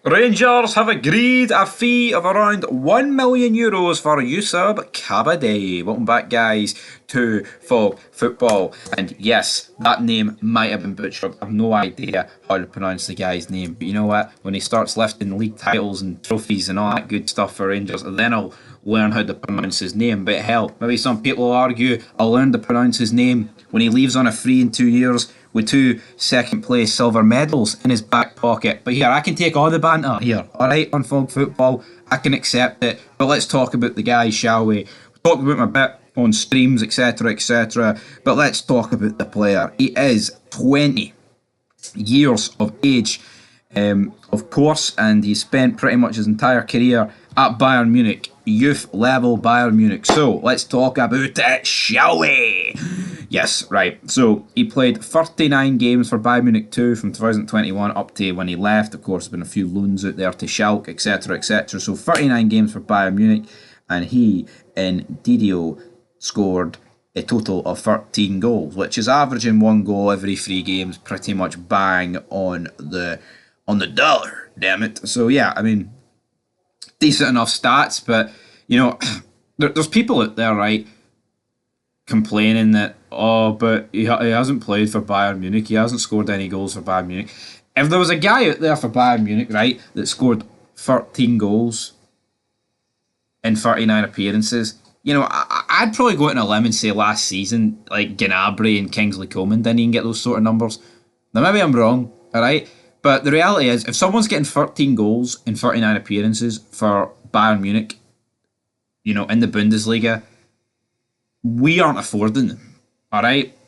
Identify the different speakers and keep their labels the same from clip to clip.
Speaker 1: Rangers have agreed a fee of around €1 million for Yusuf Kabadayi. Welcome back, guys, to Fog Football. And yes, that name might have been butchered. I have no idea how to pronounce the guy's name. But you know what? When he starts lifting league titles and trophies and all that good stuff for Rangers, then I'll learn how to pronounce his name. But hell, maybe some people will argue I'll learn to pronounce his name when he leaves on a free in 2 years with two second place silver medals in his back pocket. But here, I can take all the banter here, alright, on Fog Football. I can accept it. But let's talk about the guy, shall we? We talked about him a bit on streams, etc., etc. But let's talk about the player. He is 20 years of age, of course, and he spent pretty much his entire career at Bayern Munich, youth level Bayern Munich. So let's talk about it, shall we? Yes, right. So he played 39 games for Bayern Munich 2 from 2021 up to when he left. Of course, there's been a few loans out there to Schalke, etc., etc. So 39 games for Bayern Munich, and he in Didio scored a total of 13 goals, which is averaging one goal every 3 games, pretty much bang on the dollar. Damn it. So yeah, I mean, decent enough stats, but you know, there's people out there, right, complaining that, oh, but he hasn't played for Bayern Munich, he hasn't scored any goals for Bayern Munich. If there was a guy out there for Bayern Munich, right, that scored 13 goals in 39 appearances, you know, I'd probably go out on a limb and say last season, like Gnabry and Kingsley Coman didn't even get those sort of numbers. Now, maybe I'm wrong, alright? But the reality is, if someone's getting 13 goals in 39 appearances for Bayern Munich, you know, in the Bundesliga, we aren't affording them, alright?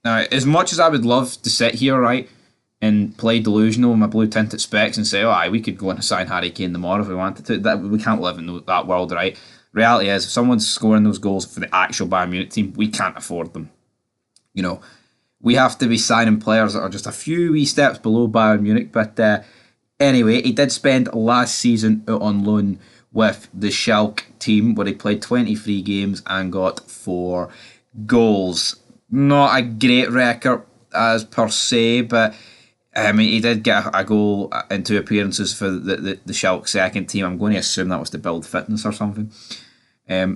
Speaker 1: Now, as much as I would love to sit here, right, and play delusional with my blue tinted specs and say, oh, aye, we could go and sign Harry Kane tomorrow if we wanted to, that we can't live in that world, right? Reality is, if someone's scoring those goals for the actual Bayern Munich team, we can't afford them. You know, we have to be signing players that are just a few wee steps below Bayern Munich. But anyway, he did spend last season out on loan with the Schalke team, where he played 23 games and got 4 goals. Not a great record as per se, but I mean, he did get a goal in 2 appearances for the Schalke second team. I'm going to assume that was to build fitness or something.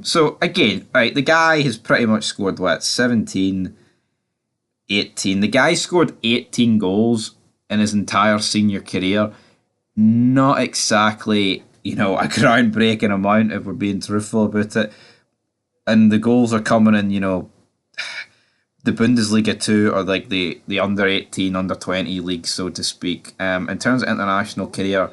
Speaker 1: So again, right, the guy has pretty much scored, what, 17, 18. The guy scored 18 goals in his entire senior career. Not exactly, you know, a groundbreaking amount if we're being truthful about it. And the goals are coming in, you know, the Bundesliga 2, or like the under 18, under 20 league, so to speak. In terms of international career,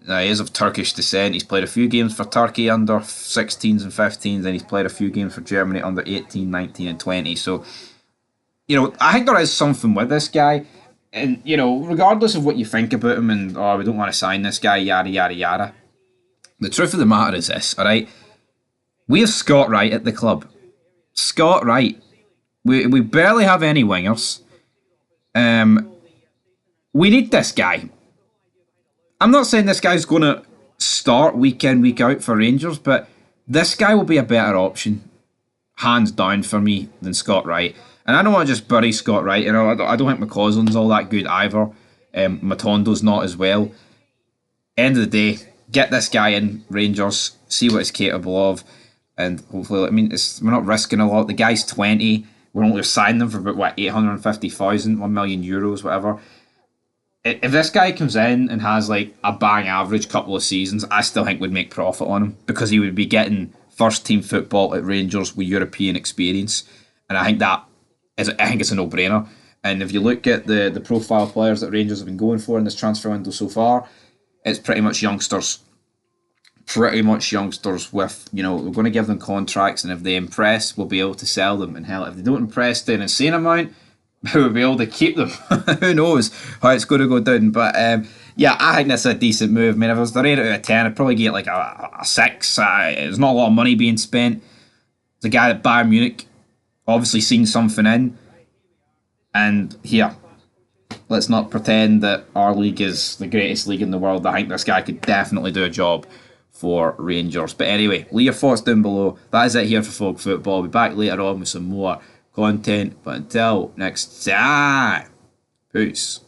Speaker 1: he is of Turkish descent. He's played a few games for Turkey under 16s and 15s, and he's played a few games for Germany under 18, 19, and 20. So, you know, I think there is something with this guy. And, you know, regardless of what you think about him and, oh, we don't want to sign this guy, yada, yada, yada. The truth of the matter is this, all right? We have Scott Wright at the club. Scott Wright. We barely have any wingers. We need this guy. I'm not saying this guy's going to start week in, week out for Rangers, but this guy will be a better option, hands down, for me than Scott Wright. And I don't want to just bury Scott Wright. You know, I don't think McCausland's all that good either. Matondo's not as well. End of the day, get this guy in Rangers, see what he's capable of, and hopefully, I mean, we're not risking a lot. The guy's 20. We're only signing them for about, what, 850,000, €1 million, whatever. If this guy comes in and has like a bang average couple of seasons, I still think we'd make profit on him, because he would be getting first team football at Rangers with European experience. And I think it's a no-brainer. And if you look at the profile players that Rangers have been going for in this transfer window so far, it's pretty much youngsters. Pretty much youngsters with, you know, we're going to give them contracts, and if they impress, we'll be able to sell them. And hell, if they don't impress to an insane amount, we'll be able to keep them. Who knows how it's going to go down. But yeah, I think that's a decent move. I mean, if it was the rate out of 10, I'd probably get like a 6. There's not a lot of money being spent. The guy at Bayern Munich obviously seen something in. And here, let's not pretend that our league is the greatest league in the world. I think this guy could definitely do a job for Rangers. But anyway, leave your thoughts down below. That is it here for Folk Football. I'll be back later on with some more content. But until next time, peace.